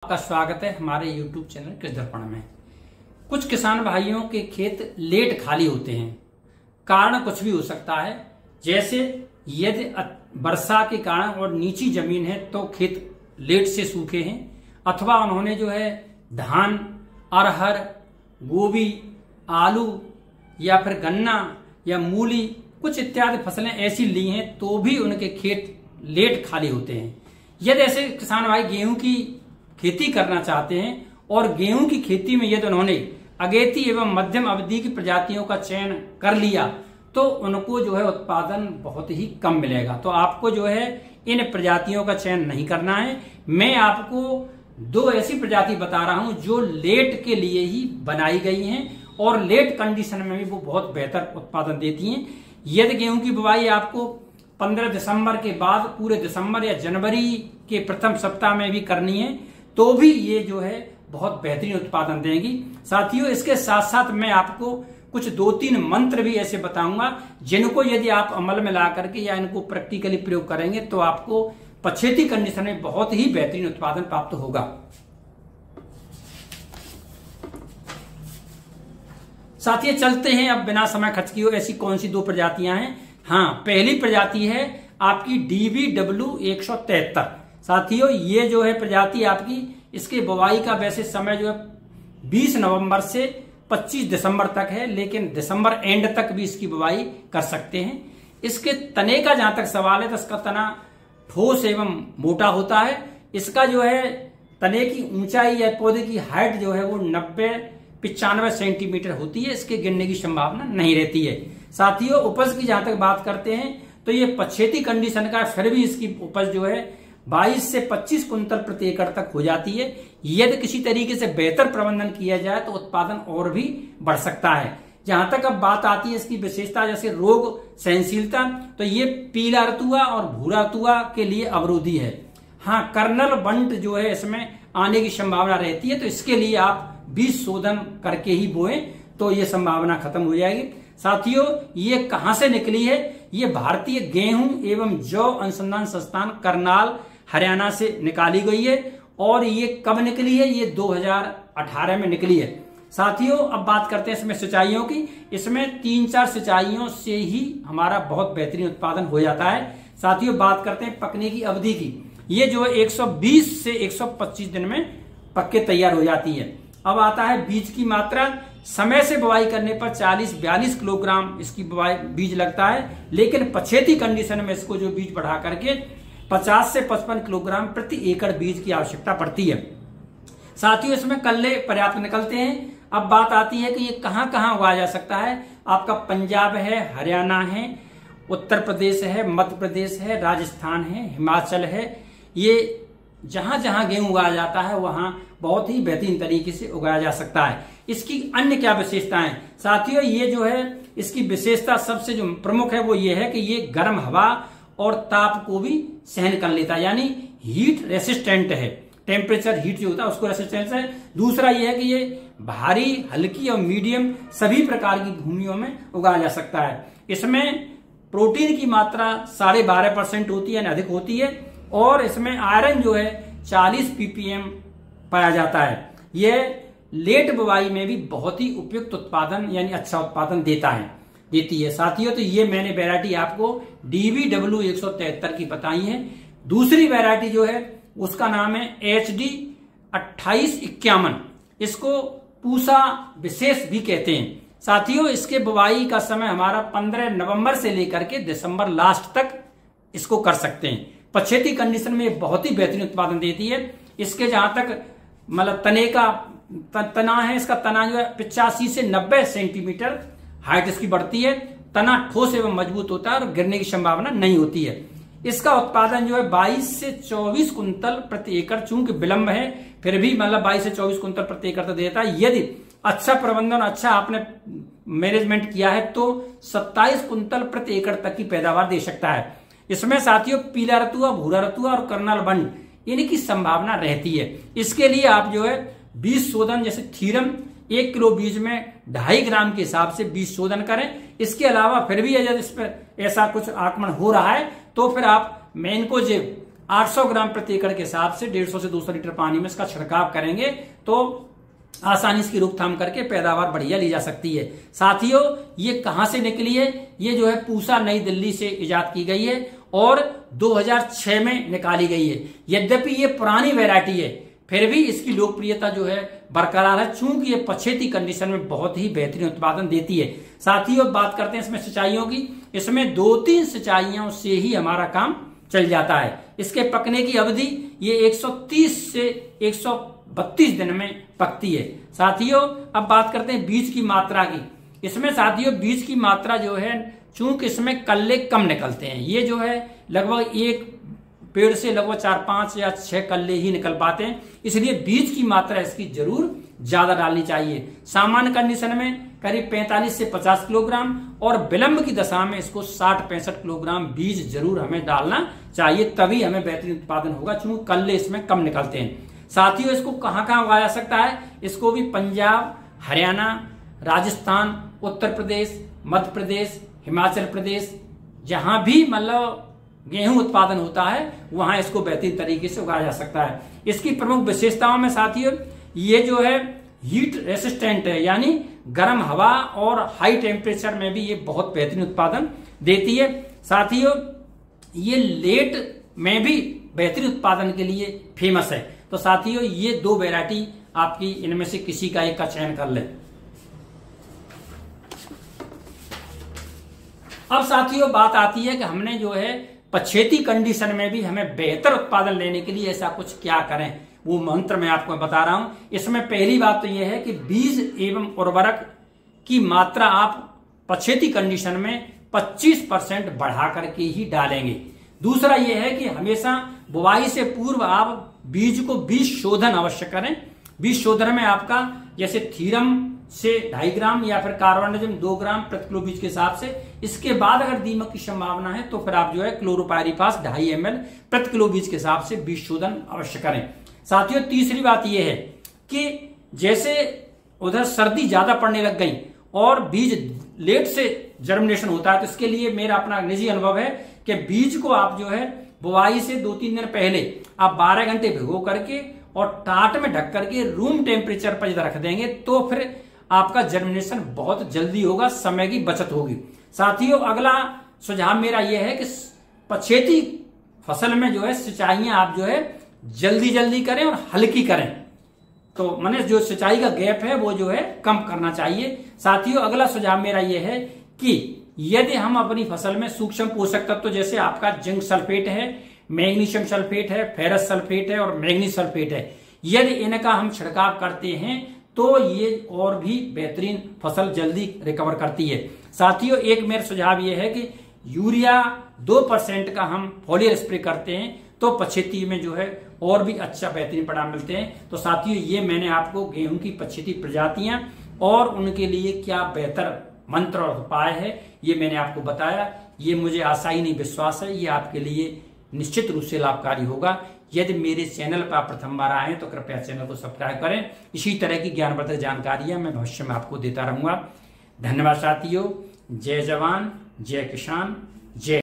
आपका स्वागत है हमारे YouTube चैनल कृषि दर्पण में। कुछ किसान भाइयों के खेत लेट खाली होते हैं। कारण कुछ भी हो सकता है, जैसे यदि वर्षा के कारण और नीची जमीन है तो खेत लेट से सूखे हैं, अथवा उन्होंने जो है धान, अरहर, गोभी, आलू या फिर गन्ना या मूली कुछ इत्यादि फसलें ऐसी ली हैं तो भी उनके खेत लेट खाली होते हैं। यदि ऐसे किसान भाई गेहूं की खेती करना चाहते हैं और गेहूं की खेती में यदि उन्होंने अगेती एवं मध्यम अवधि की प्रजातियों का चयन कर लिया तो उनको जो है उत्पादन बहुत ही कम मिलेगा। तो आपको जो है इन प्रजातियों का चयन नहीं करना है। मैं आपको दो ऐसी प्रजाति बता रहा हूं जो लेट के लिए ही बनाई गई हैं और लेट कंडीशन में भी वो बहुत बेहतर उत्पादन देती हैं। यदि गेहूं की बुवाई आपको 15 दिसंबर के बाद पूरे दिसंबर या जनवरी के प्रथम सप्ताह में भी करनी है तो भी ये जो है बहुत बेहतरीन उत्पादन देंगी। साथियों, इसके साथ साथ मैं आपको कुछ 2-3 मंत्र भी ऐसे बताऊंगा जिनको यदि आप अमल में ला करके या इनको प्रैक्टिकली प्रयोग करेंगे तो आपको पछेती कंडीशन में बहुत ही बेहतरीन उत्पादन प्राप्त होगा। साथियों, चलते हैं अब बिना समय खर्च किए ऐसी कौन सी दो प्रजातियां हैं। हाँ, पहली प्रजाति है आपकी DBW 173। साथियों, ये जो है प्रजाति आपकी, इसके बुवाई का वैसे समय जो है 20 नवंबर से 25 दिसंबर तक है, लेकिन दिसंबर एंड तक भी इसकी बुवाई कर सकते हैं। इसके तने का जहां तक सवाल है तो इसका तना ठोस एवं मोटा होता है। इसका जो है तने की ऊंचाई या पौधे की हाइट जो है वो 90-95 सेंटीमीटर होती है। इसके गिरने की संभावना नहीं रहती है। साथियों, उपज की जहां तक बात करते हैं तो ये पछेती कंडीशन का, फिर भी इसकी उपज जो है 22 से 25 कुंतल प्रति एकड़ तक हो जाती है। यदि किसी तरीके से बेहतर प्रबंधन किया जाए तो उत्पादन और भी बढ़ सकता है। जहां तक अब बात आती है इसकी विशेषता, जैसे रोग सहनशीलता, तो ये पीला रतुआ और भूरा रतुआ के लिए अवरोधी है। हाँ, कर्नल बंट जो है इसमें आने की संभावना रहती है, तो इसके लिए आप बीज शोधन करके ही बोएं तो ये संभावना खत्म हो जाएगी। साथियों, ये कहां से निकली है? ये भारतीय गेहूं एवं जौ अनुसंधान संस्थान करनाल हरियाणा से निकाली गई है। और ये कब निकली है? ये 2018 में निकली है। साथियों, अब बात करते हैं इसमें सिंचाइयों की। इसमें 3-4 सिंचाइयों से ही हमारा बहुत बेहतरीन उत्पादन हो जाता है। साथियों, बात करते हैं पकने की अवधि की। ये जो है 120 से 125 दिन में पक के तैयार हो जाती है। अब आता है बीज की मात्रा। समय से बुवाई करने पर 40-42 किलोग्राम इसकी बुवाई बीज लगता है, लेकिन पछेती कंडीशन में इसको जो बीज बढ़ा करके 50 से 55 किलोग्राम प्रति एकड़ बीज की आवश्यकता पड़ती है। साथियों, इसमें कल्ले पर्याप्त निकलते हैं। अब बात आती है कि ये कहां कहां उगाया जा सकता है। आपका पंजाब है, हरियाणा है, उत्तर प्रदेश है, मध्य प्रदेश है, राजस्थान है, हिमाचल है। ये जहां जहां गेहूं उगाया जाता है वहां बहुत ही बेहतरीन तरीके से उगाया जा सकता है। इसकी अन्य क्या विशेषताएं? साथियों, ये जो है इसकी विशेषता सबसे जो प्रमुख है वो ये है कि ये गर्म हवा और ताप को भी सहन कर लेता है, यानी हीट रेसिस्टेंट है। टेम्परेचर हीट जो होता है उसको रेसिस्टेंस है। दूसरा ये है कि ये भारी, हल्की और मीडियम सभी प्रकार की भूमियों में उगाया जा सकता है। इसमें प्रोटीन की मात्रा 12.5% होती है, यानी अधिक होती है। और इसमें आयरन जो है 40 ppm पाया जाता है। यह लेट बुवाई में भी बहुत ही उपयुक्त उत्पादन यानी अच्छा उत्पादन देती है। साथियों, तो ये मैंने वैरायटी आपको DBW 173 की बताई है। दूसरी वैरायटी जो है उसका नाम है HD 2851। इसको पूसा विशेष भी कहते हैं। साथियों, इसके बुवाई का समय हमारा 15 नवंबर से लेकर के दिसंबर लास्ट तक इसको कर सकते हैं। पछेती कंडीशन में बहुत ही बेहतरीन उत्पादन देती है। इसके जहां तक मतलब तने का तना है, इसका तना जो है 85 से 90 सेंटीमीटर हाइट इसकी बढ़ती है। तना ठोस एवं मजबूत होता है और गिरने की संभावना नहीं होती है। इसका उत्पादन जो है 22 से 24 कुंतल प्रति एकड़, चूंकि विलंब है फिर भी मतलब 22 से 24 कुंतल प्रति एकड़ तक देता है। यदि अच्छा प्रबंधन, अच्छा आपने मैनेजमेंट किया है तो 27 कुंतल प्रति एकड़ तक की पैदावार दे सकता है। इसमें साथियों पीला रतुआ, भूरा रतुआ और कर्नल बंट इनकी संभावना रहती है। इसके लिए आप जो है बीज शोधन, जैसे थीरम 1 किलो बीज में 2.5 ग्राम के हिसाब से बीज शोधन करें। इसके अलावा फिर भी यदि इस पर ऐसा कुछ आक्रमण हो रहा है तो फिर आप मैनकोजेब 800 ग्राम प्रति एकड़ के हिसाब से 150 से 200 लीटर पानी में इसका छिड़काव करेंगे तो आसानी इसकी रोकथाम करके पैदावार बढ़िया ली जा सकती है। साथियों, ये कहां से निकली है? ये जो है पूसा नई दिल्ली से इजाद की गई है और 2006 में निकाली गई है। यद्यपि ये पुरानी वैरायटी है, फिर भी इसकी लोकप्रियता जो है बरकरार है, चूंकि ये पछेती कंडीशन में बहुत ही बेहतरीन उत्पादन देती है। साथियों, बात करते हैं इसमें सिंचाइयों की। इसमें 2-3 सिंचाइयों से ही हमारा काम चल जाता है। इसके पकने की अवधि ये 130 से 132 दिन में पकती है। साथियों, अब बात करते हैं बीज की मात्रा की। इसमें साथियों बीज की मात्रा जो है, चूंकि इसमें कल्ले कम निकलते हैं, ये जो है लगभग एक पेड़ से लगभग 4-5 या 6 कल्ले ही निकल पाते हैं, इसलिए बीज की मात्रा इसकी जरूर ज्यादा डालनी चाहिए। सामान्य कंडीशन में करीब 45 से 50 किलोग्राम और विलंब की दशा में इसको 60-65 किलोग्राम बीज जरूर हमें डालना चाहिए, तभी हमें बेहतरीन उत्पादन होगा, चूंकि कल्ले इसमें कम निकलते हैं। साथियों, इसको कहां कहां उगाया जा सकता है? इसको भी पंजाब, हरियाणा, राजस्थान, उत्तर प्रदेश, मध्य प्रदेश, हिमाचल प्रदेश, जहां भी मतलब गेहूं उत्पादन होता है वहां इसको बेहतरीन तरीके से उगाया जा सकता है। इसकी प्रमुख विशेषताओं में साथियों ये जो है हीट रेसिस्टेंट है, यानी गर्म हवा और हाई टेम्परेचर में भी ये बहुत बेहतरीन उत्पादन देती है। साथियों, ये लेट में भी बेहतरीन उत्पादन के लिए फेमस है। तो साथियों, ये 2 वैरायटी आपकी इनमें से किसी का एक का चयन कर ले। अब साथियों बात आती है कि हमने जो है पछेती कंडीशन में भी हमें बेहतर उत्पादन लेने के लिए ऐसा कुछ क्या करें, वो मंत्र मैं आपको बता रहा हूं। इसमें पहली बात तो यह है कि बीज एवं उर्वरक की मात्रा आप पछेती कंडीशन में 25% बढ़ा करके ही डालेंगे। दूसरा यह है कि हमेशा बुवाई से पूर्व आप बीज को बीज शोधन अवश्य करें। बीज शोधन में आपका जैसे थीरम से 2.5 ग्राम या फिर कार्बोनिजम 2 ग्राम प्रति किलो बीज के हिसाब से। इसके बाद अगर दीमक की संभावना है तो फिर आप जो है क्लोरोपायरीफास 2.5 ml प्रति किलो बीज के हिसाब से बीज शोधन अवश्य करें। साथियों, तीसरी बात यह है कि जैसे उधर सर्दी ज्यादा पड़ने लग गई और बीज लेट से जर्मिनेशन होता है, तो इसके लिए मेरा अपना निजी अनुभव है कि बीज को आप जो है बुवाई से 2-3 दिन पहले आप 12 घंटे भिगो करके और टाट में ढक करके रूम टेम्परेचर पर रख देंगे, तो फिर आपका जर्मिनेशन बहुत जल्दी होगा, समय की बचत होगी। साथियों, अगला सुझाव मेरा यह है कि पछेती फसल में जो है सिंचाइयां आप जो है जल्दी करें और हल्की करें, तो माने जो सिंचाई का गैप है वो जो है कम करना चाहिए। साथियों, अगला सुझाव मेरा यह है कि यदि हम अपनी फसल में सूक्ष्म पोषक तत्व तो जैसे आपका जिंक सल्फेट है, मैग्नीशियम सल्फेट है, फेरस सल्फेट है और मैग्नीज सल्फेट है, यदि इनका हम छिड़काव करते हैं तो ये और भी बेहतरीन फसल जल्दी रिकवर करती है। साथियों, एक मेरा सुझाव यह है कि यूरिया 2% का हम फॉलियर स्प्रे करते हैं तो पछेती में जो है और भी अच्छा बेहतरीन परिणाम मिलते हैं। तो साथियों, ये मैंने आपको गेहूं की पछेती प्रजातियां और उनके लिए क्या बेहतर मंत्र और उपाय है ये मैंने आपको बताया। ये मुझे आशा ही नहीं विश्वास है ये आपके लिए निश्चित रूप से लाभकारी होगा। यदि मेरे चैनल पर आप प्रथम बार आए तो कृपया चैनल को सब्सक्राइब करें। इसी तरह की ज्ञानवर्धक जानकारियां मैं भविष्य में आपको देता रहूंगा। धन्यवाद साथियों। जय जवान, जय किसान, जय